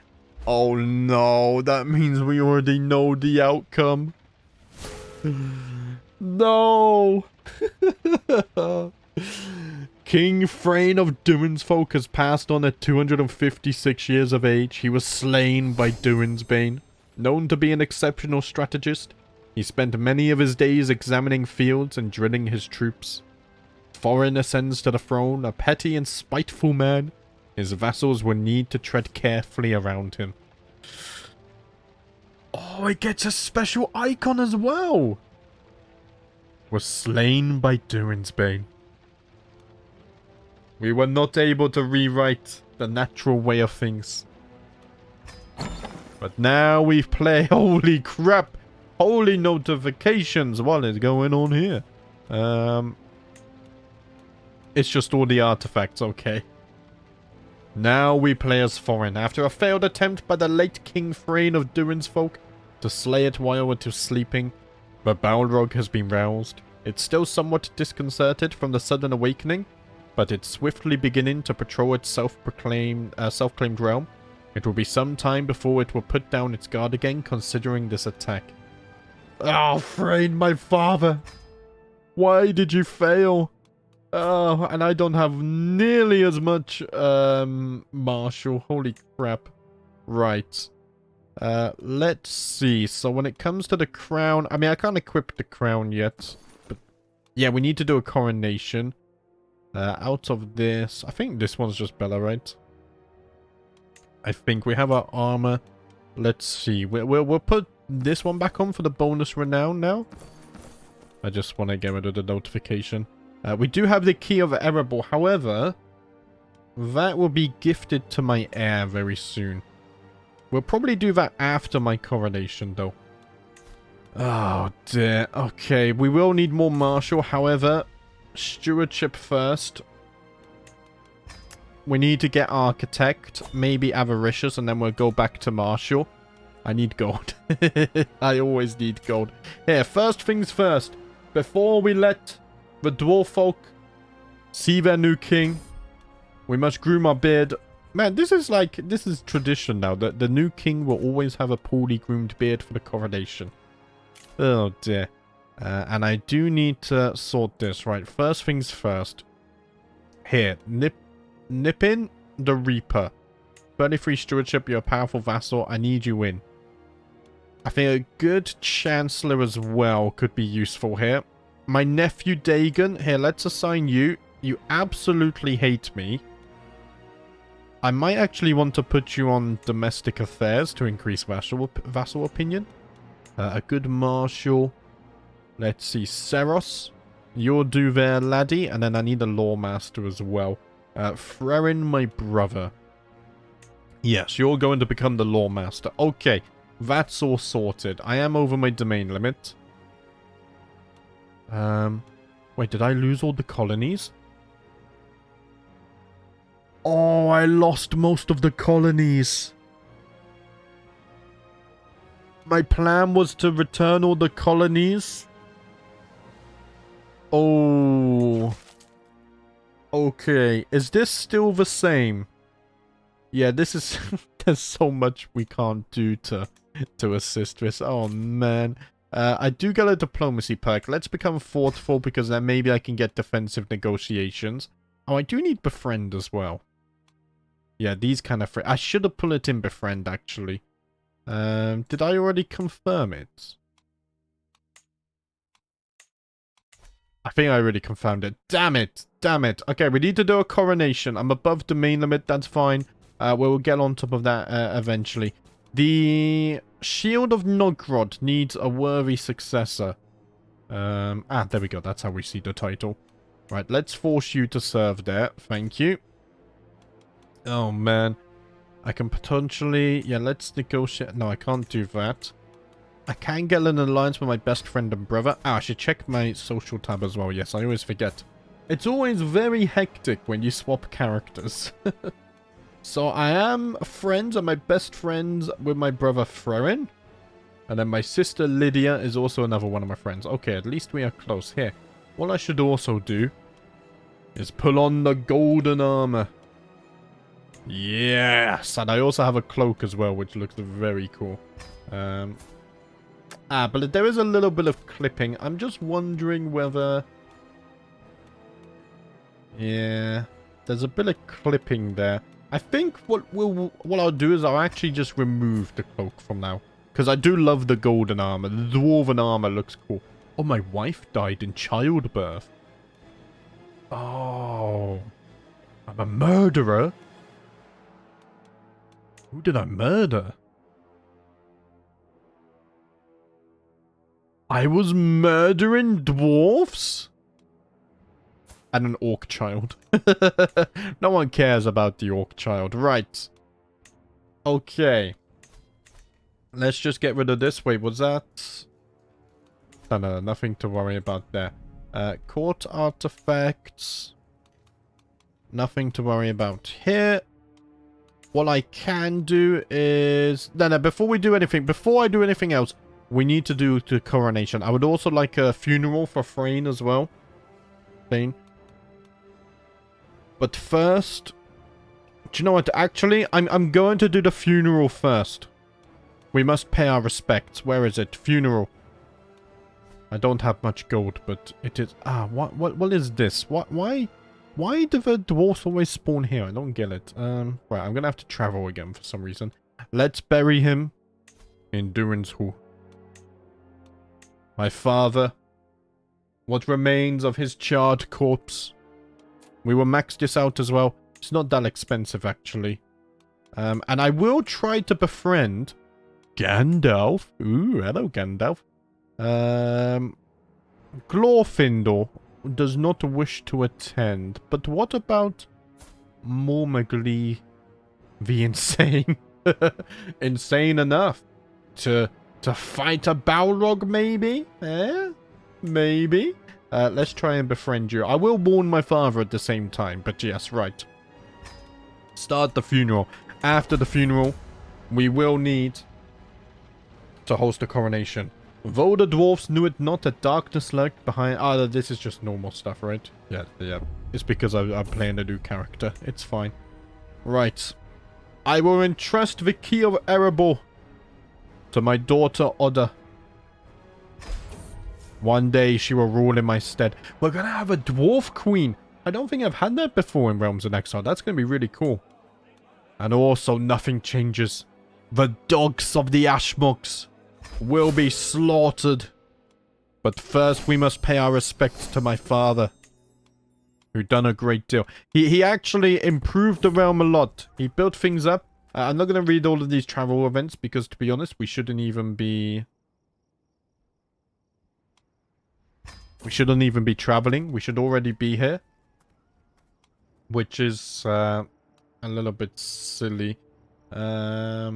Oh, no. That means we already know the outcome. No. King Thrain of Durin's Folk has passed on at 256 years of age. He was slain by Durin's Bane. Known to be an exceptional strategist, he spent many of his days examining fields and drilling his troops. Thorin ascends to the throne, a petty and spiteful man. His vassals will need to tread carefully around him. Oh, it gets a special icon as well! Was slain by Durin's Bane. We were not able to rewrite the natural way of things. But now we've played... Holy crap! Holy notifications! What is going on here? It's just all the artifacts, okay. Now we play as Thorin. After a failed attempt by the late King Thrain of Durin's Folk to slay it while it was sleeping, the Balrog has been roused. It's still somewhat disconcerted from the sudden awakening, but it's swiftly beginning to patrol its self-claimed realm. It will be some time before it will put down its guard again, considering this attack. Oh, Thrain, my father! Why did you fail? Oh, and I don't have nearly as much, Marshall. Holy crap. Right. Let's see. So when it comes to the crown... I mean, I can't equip the crown yet. But yeah, we need to do a coronation. Out of this... I think this one's just Bella, right? I think we have our armor. Let's see. We'll put this one back on for the bonus renown now. I just want to get rid of the notification. We do have the key of Erebor. However, That will be gifted to my heir very soon. We'll probably do that after my coronation, though. Oh, dear. Okay, we will need more martial. However, stewardship first. We need to get architect, maybe avaricious, and then we'll go back to martial. I need gold. I always need gold. Here, first things first. Before we let the dwarf folk see their new king, we must groom our beard. Man, this is tradition now. The new king will always have a poorly groomed beard for the coronation. Oh dear. And I do need to sort this, right? First things first. Here, nip in the Reaper. 33 stewardship, you're a powerful vassal. I need you in. I think a good chancellor as well could be useful here. My nephew Dagon, here, let's assign you. You absolutely hate me. I might actually want to put you on domestic affairs to increase vassal opinion. A good marshal. Let's see, Seros. You'll do there, laddie. And then I need a law master as well. Frerin, my brother. Yes, you're going to become the law master. Okay, that's all sorted. I am over my domain limit. Wait, did I lose all the colonies? Oh, I lost most of the colonies. My plan was to return all the colonies. Oh. Okay, is this still the same? Yeah, this is... There's so much we can't do to assist this. Oh, man. I do get a diplomacy perk. Let's become forceful because then maybe I can get defensive negotiations. Oh, I do need befriend as well. Yeah, these kind of... I should have put it in befriend, actually. Did I already confirm it? I think I already confirmed it. Damn it! Damn it! Okay, we need to do a coronation. I'm above domain limit, that's fine. We'll get on top of that eventually. The Shield of Nogrod needs a worthy successor. There we go. That's how we see the title. Right, let's force you to serve there. Thank you. Oh, man. I can potentially... Yeah, let's negotiate... No, I can't do that. I can get an alliance with my best friend and brother. I should check my social tab as well. Yes, I always forget. It's always very hectic when you swap characters. So I am friends and my best friends with my brother Frerin. And then my sister Lydia is also another one of my friends. Okay, at least we are close here. What I should also do is pull on the golden armor. Yes! And I also have a cloak as well, which looks very cool. But there is a little bit of clipping. I'm just wondering whether... Yeah, there's a bit of clipping there. I think what I'll do is I'll actually just remove the cloak from now. Because I do love the golden armor. The dwarven armor looks cool. Oh, my wife died in childbirth. Oh. I'm a murderer? Who did I murder? I was murdering dwarfs? And an orc child. No one cares about the orc child. Right. Okay. Let's just get rid of this. Wait, was that... No, nothing to worry about there. Court artifacts. Nothing to worry about here. What I can do is... No, before I do anything else, we need to do the coronation. I would also like a funeral for Thane as well. Thane. But first... Do you know what? Actually, I'm going to do the funeral first. We must pay our respects. Where is it? Funeral. I don't have much gold, but it is... what is this? Why do the dwarfs always spawn here? I don't get it. Right, I'm gonna have to travel again for some reason. Let's bury him in Durin's Hall. My father. What remains of his charred corpse. We will max this out as well. It's not that expensive, actually. And I will try to befriend Gandalf. Ooh, hello, Gandalf. Glorfindel does not wish to attend. But what about Mormagly the Insane. Insane enough to fight a Balrog, maybe? Maybe? Let's try and befriend you. I will warn my father at the same time, but yes, right. Start the funeral. After the funeral, we will need to host a coronation. Though the dwarves knew it not, that darkness lurked behind... Ah, this is just normal stuff, right? Yeah. It's because I'm playing a new character. It's fine. Right. I will entrust the key of Erebor to my daughter Oda. One day she will rule in my stead. We're gonna have a dwarf queen. I don't think I've had that before in Realms in Exile. That's gonna be really cool. And also, nothing changes. The dogs of the Ashmogs will be slaughtered. But first we must pay our respects to my father, who done a great deal. He actually improved the realm a lot. He built things up. I'm not going to read all of these travel events because, to be honest, we shouldn't even be... We shouldn't even be traveling. We should already be here. Which is a little bit silly. I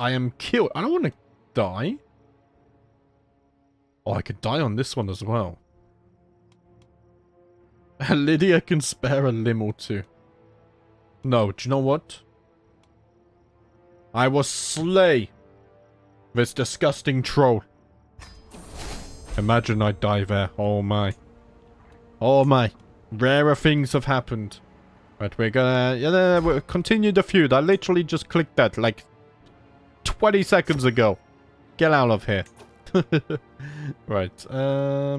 am killed. I don't want to die. Oh, I could die on this one as well. Lydia can spare a limb or two. No, do you know what? I will slay this disgusting troll. Imagine I die there. Oh my. Oh my. Rarer things have happened. Right, we're gonna... we'll continue the feud. I literally just clicked that like 20 seconds ago. Get out of here. Right.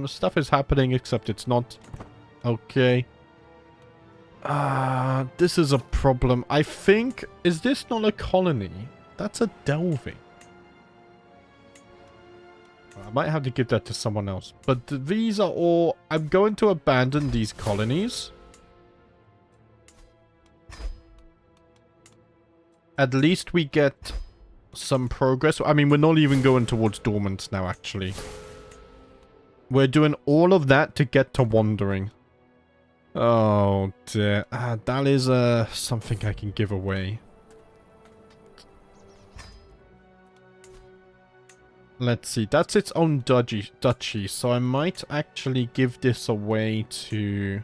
Stuff is happening except it's not. Okay. This is a problem. I think... Is this not a colony? That's a delving. I might have to give that to someone else. But these are all... I'm going to abandon these colonies. At least we get some progress. I mean, we're not even going towards dormant now, actually. We're doing all of that to get to wandering. Oh, dear. That is something I can give away. Let's see. That's its own duchy, so I might actually give this away to...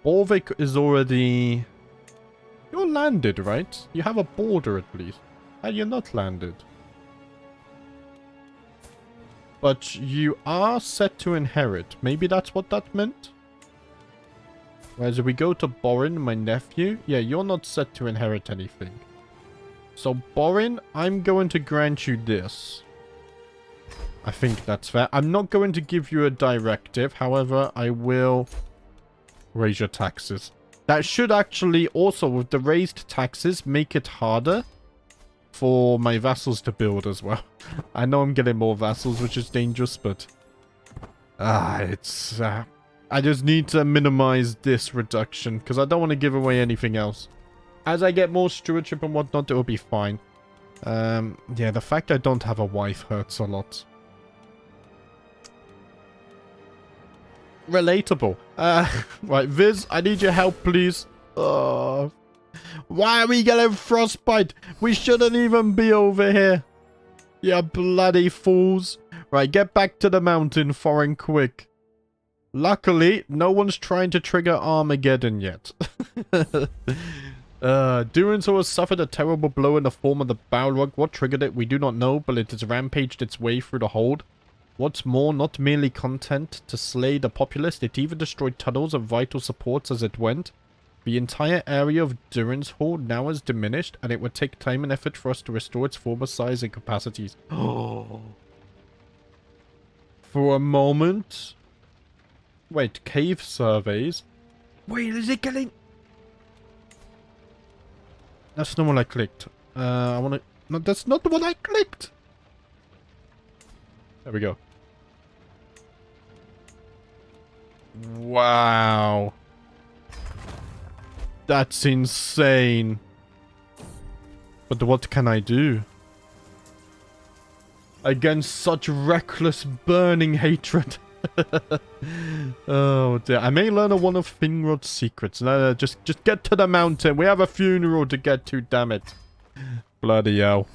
Orvik is already... You're landed, right? You have a border at least. You're not landed. But you are set to inherit. Maybe that's what that meant? Whereas if we go to Borin, my nephew... Yeah, you're not set to inherit anything. So, Borin, I'm going to grant you this. I think that's fair. I'm not going to give you a directive. However, I will raise your taxes. That should actually also, with the raised taxes, make it harder for my vassals to build as well. I know I'm getting more vassals, which is dangerous, but... it's... I just need to minimize this reduction, because I don't want to give away anything else. As I get more stewardship and whatnot, it will be fine. Yeah, the fact I don't have a wife hurts a lot. Relatable. Right, Viz, I need your help, please. Why are we getting frostbite? We shouldn't even be over here. You bloody fools. Right, get back to the mountain, foreign quick. Luckily, no one's trying to trigger Armageddon yet. Durinso has suffered a terrible blow in the form of the Balrog. What triggered it, we do not know, but it has rampaged its way through the hold. What's more, not merely content to slay the populace, it even destroyed tunnels and vital supports as it went. The entire area of Durin's Hold now is diminished, and it would take time and effort for us to restore its former size and capacities. Oh. For a moment... Wait, cave surveys? Wait, is it getting... That's not what I clicked. I want to... No, that's not what I clicked! There we go. Wow. That's insane. But what can I do? Against such reckless, burning hatred. Oh dear. I may learn one of Finrod's secrets. No, just get to the mountain. We have a funeral to get to, damn it. Bloody hell.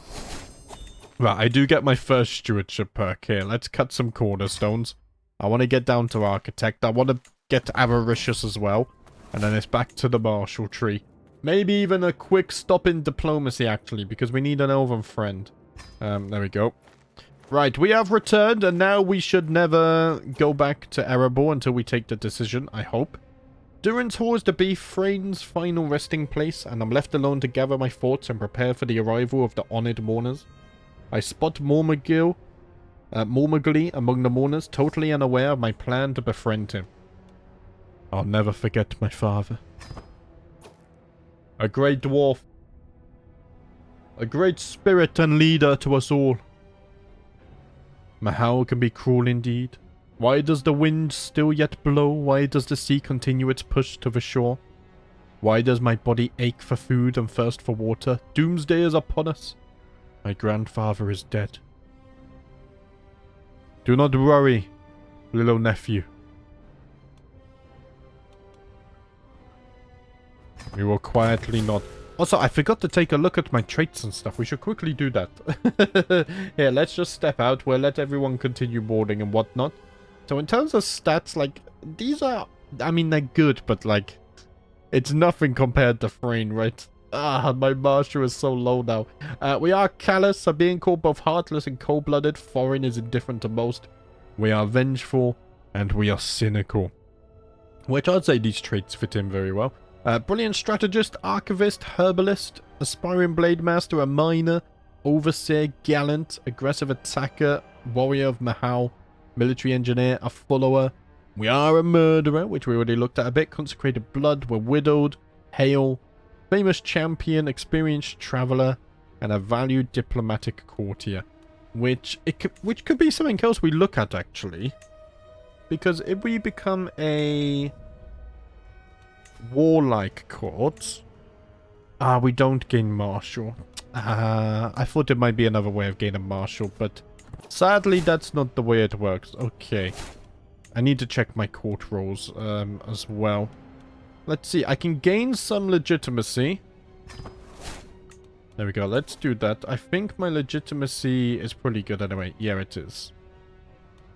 Right, I do get my first stewardship perk here. Let's cut some cornerstones. I want to get down to architect. I want to get avaricious as well. And then it's back to the martial tree. Maybe even a quick stop in diplomacy, actually, because we need an elven friend. There we go. Right, we have returned, and now we should never go back to Erebor until we take the decision, I hope. Durin's Hall is to be Thrain's final resting place, and I'm left alone to gather my thoughts and prepare for the arrival of the honoured mourners. I spot Mormagli among the mourners, totally unaware of my plan to befriend him. I'll never forget my father. A great dwarf. A great spirit and leader to us all. Mahal can be cruel indeed. Why does the wind still yet blow? Why does the sea continue its push to the shore? Why does my body ache for food and thirst for water? Doomsday is upon us. My grandfather is dead. Do not worry, little nephew. We will quietly nod. Also, I forgot to take a look at my traits and stuff. We should quickly do that. Here, let's just step out. We'll let everyone continue boarding and whatnot. So in terms of stats, like, these are... I mean, they're good, but, like, it's nothing compared to Thrain, right? Ah, my martial is so low now. We are callous, are being called both heartless and cold-blooded. Foreign is indifferent to most. We are vengeful, and we are cynical. Which I'd say these traits fit in very well. Brilliant strategist, archivist, herbalist, aspiring blade master, a miner, overseer, gallant, aggressive attacker, warrior of Mahal, military engineer, a follower. We are a murderer, which we already looked at a bit. Consecrated blood, we're widowed, hail, famous champion, experienced traveler, and a valued diplomatic courtier. Which could be something else we look at, actually. Because if we become a warlike court... we don't gain martial. I thought there might be another way of gaining martial, but sadly that's not the way it works. Okay. I need to check my court rolls as well. Let's see, I can gain some legitimacy. There we go, let's do that. I think my legitimacy is pretty good anyway. Yeah, it is.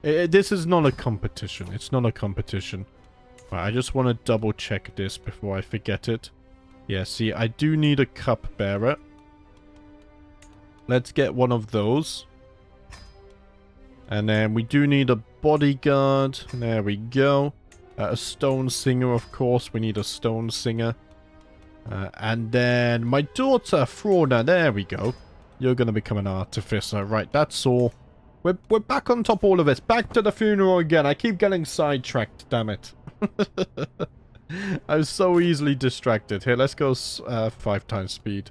This is not a competition. It's not a competition. Right, I just want to double check this before I forget it. Yeah, see, I do need a cupbearer. Let's get one of those. And then we do need a bodyguard. There we go. A stone singer, of course. We need a stone singer. And then my daughter, Frauda. There we go. You're going to become an artificer. Right, that's all. We're back on top of all of this. Back to the funeral again. I keep getting sidetracked, damn it. I'm so easily distracted. Here, let's go 5 times speed.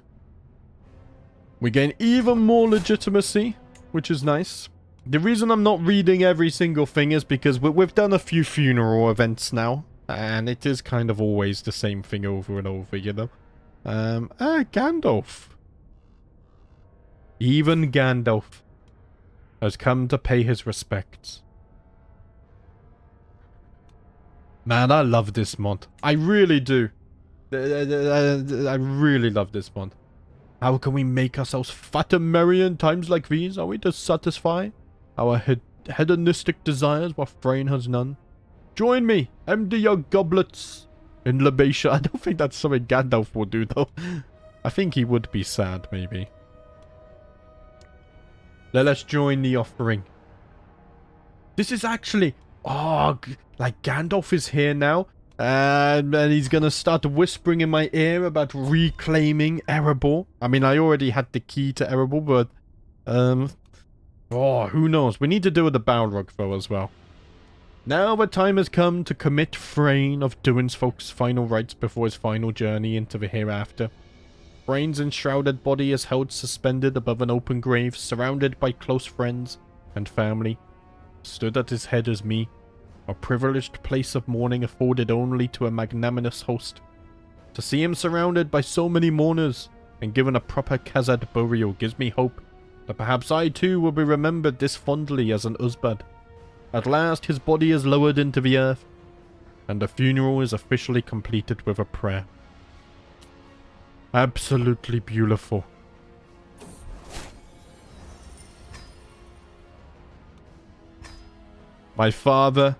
We gain even more legitimacy, which is nice. The reason I'm not reading every single thing is because we've done a few funeral events now. And it is kind of always the same thing over and over, you know. Gandalf. Even Gandalf has come to pay his respects. Man, I love this mod. I really do. I really love this mod. How can we make ourselves fat and merry in times like these? Are we to satisfy our hedonistic desires while Thrain has none? Join me. Empty your goblets in libation. I don't think that's something Gandalf would do, though. I think he would be sad, maybe. Let us join the offering. This is actually... Oh, like Gandalf is here now. And he's going to start whispering in my ear about reclaiming Erebor. I mean, I already had the key to Erebor, but... Oh, who knows? We need to do with the Balrog, though, as well. Now the time has come to commit Thrain of Durin's folk's final rites before his final journey into the hereafter. Thrain's enshrouded body is held suspended above an open grave, surrounded by close friends and family. Stood at his head is me, a privileged place of mourning afforded only to a magnanimous host. To see him surrounded by so many mourners and given a proper Khazad burial gives me hope that perhaps I too will be remembered this fondly as an Uzbad. At last his body is lowered into the earth, and the funeral is officially completed with a prayer. Absolutely beautiful. My father,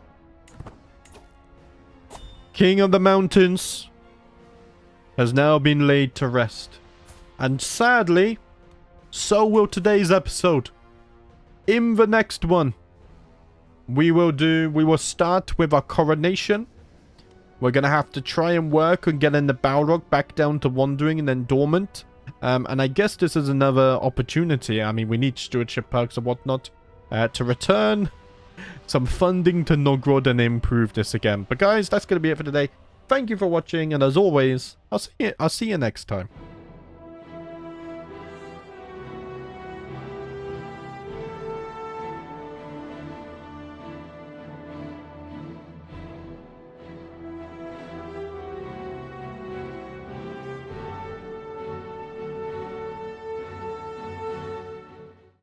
King of the Mountains, has now been laid to rest. And sadly, so will today's episode. In the next one, we will start with our coronation. We're going to have to try and work on getting the Balrog back down to wandering and then dormant. And I guess this is another opportunity. I mean, we need stewardship perks and whatnot to return some funding to Nogrod and improve this again. But guys, that's going to be it for today. Thank you for watching, and as always, I'll see you next time.